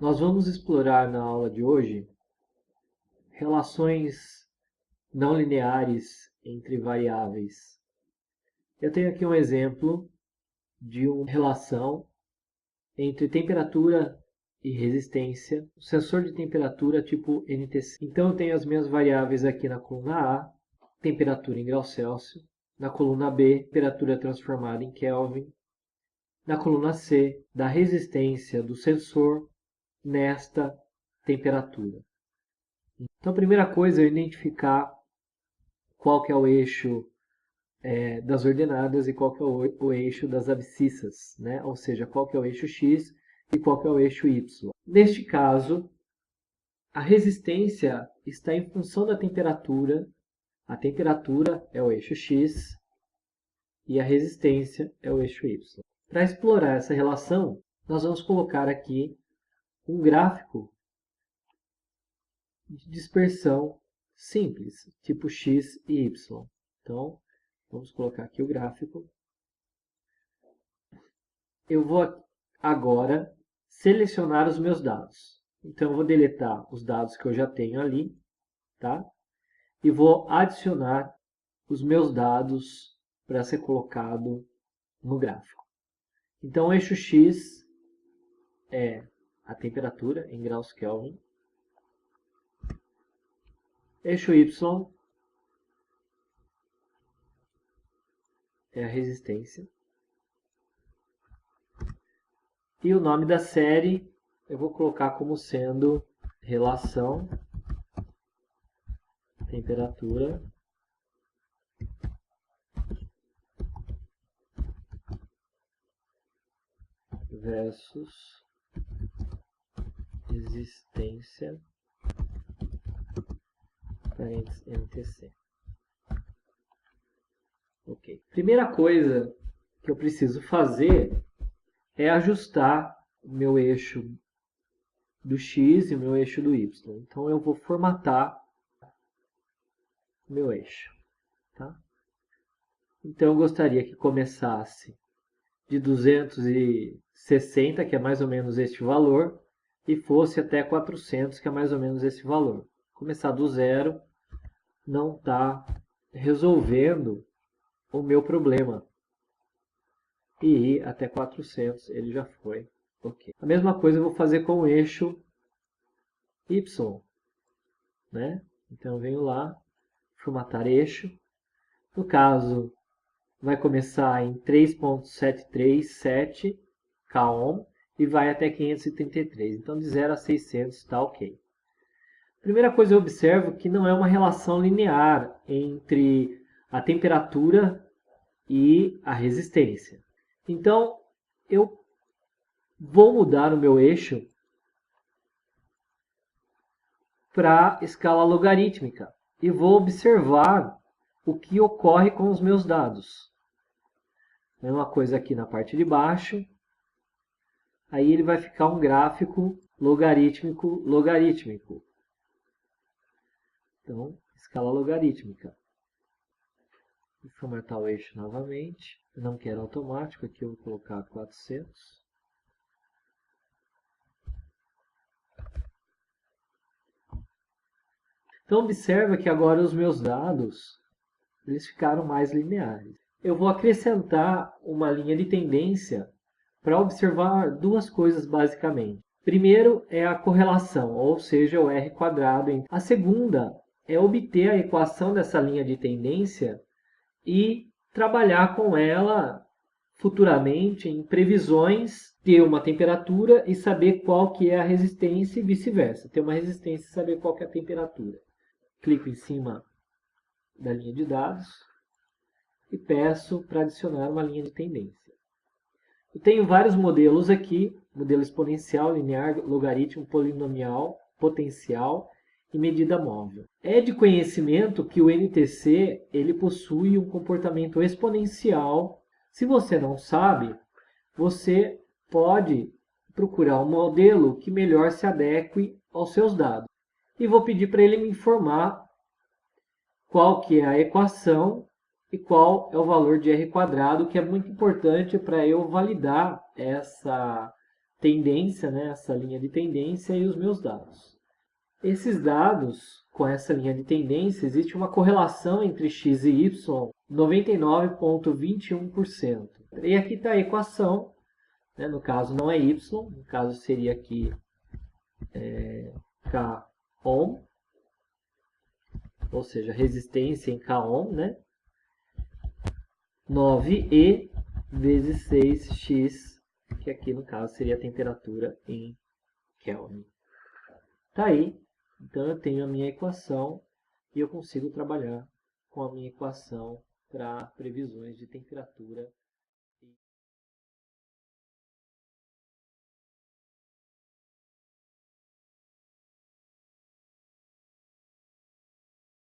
Nós vamos explorar na aula de hoje relações não lineares entre variáveis. Eu tenho aqui um exemplo de uma relação entre temperatura e resistência, um sensor de temperatura tipo NTC. Então eu tenho as minhas variáveis aqui na coluna A, temperatura em graus Celsius, na coluna B, temperatura transformada em Kelvin, na coluna C, da resistência do sensor nesta temperatura. Então a primeira coisa é identificar qual que é o eixo das ordenadas e qual que é o eixo das abscissas, né? Ou seja, qual que é o eixo x e qual que é o eixo y. Neste caso, a resistência está em função da temperatura. A temperatura é o eixo x e a resistência é o eixo y. Para explorar essa relação, nós vamos colocar aqui um gráfico de dispersão simples, tipo x e y. Então, vamos colocar aqui o gráfico. Eu vou agora selecionar os meus dados. Então, eu vou deletar os dados que eu já tenho ali, tá? E vou adicionar os meus dados para ser colocado no gráfico. Então, o eixo x é a temperatura em graus Kelvin. Eixo y é a resistência. E o nome da série eu vou colocar como sendo relação temperatura versus resistência parênteses NTC. Ok. Primeira coisa que eu preciso fazer é ajustar o meu eixo do x e o meu eixo do y. Então eu vou formatar o meu eixo. Tá? Então eu gostaria que começasse de 260, que é mais ou menos este valor, e fosse até 400, que é mais ou menos esse valor. Começar do zero não está resolvendo o meu problema. E ir até 400, ele já foi. Ok. A mesma coisa eu vou fazer com o eixo y. Né? Então eu venho lá, formatar eixo. No caso, vai começar em 3.737 kΩ e vai até 533. Então de 0 a 600 está ok. Primeira coisa eu observo que não é uma relação linear entre a temperatura e a resistência. Então eu vou mudar o meu eixo para escala logarítmica e vou observar o que ocorre com os meus dados. Mesma coisa aqui na parte de baixo. Aí ele vai ficar um gráfico logarítmico, logarítmico. Então, escala logarítmica. Vou formatar o eixo novamente. Eu não quero automático, aqui eu vou colocar 400. Então, observa que agora os meus dados eles ficaram mais lineares. Eu vou acrescentar uma linha de tendência para observar duas coisas basicamente. Primeiro é a correlação, ou seja, o R quadrado. A segunda é obter a equação dessa linha de tendência e trabalhar com ela futuramente em previsões, ter uma temperatura e saber qual que é a resistência e vice-versa. Ter uma resistência e saber qual que é a temperatura. Clico em cima da linha de dados e peço para adicionar uma linha de tendência. Eu tenho vários modelos aqui, modelo exponencial, linear, logaritmo, polinomial, potencial e medida móvel. É de conhecimento que o NTC ele possui um comportamento exponencial. Se você não sabe, você pode procurar um modelo que melhor se adeque aos seus dados. E vou pedir para ele me informar qual que é a equação e qual é o valor de R quadrado, que é muito importante para eu validar essa tendência, né, essa linha de tendência e os meus dados. Esses dados, com essa linha de tendência, existe uma correlação entre x e y 99,21%. E aqui está a equação, né, no caso não é y, no caso seria aqui K ohm, ou seja, resistência em K ohm, né? 9E vezes 6x, que aqui no caso seria a temperatura em Kelvin. Tá aí, então eu tenho a minha equação e eu consigo trabalhar com a minha equação para previsões de temperatura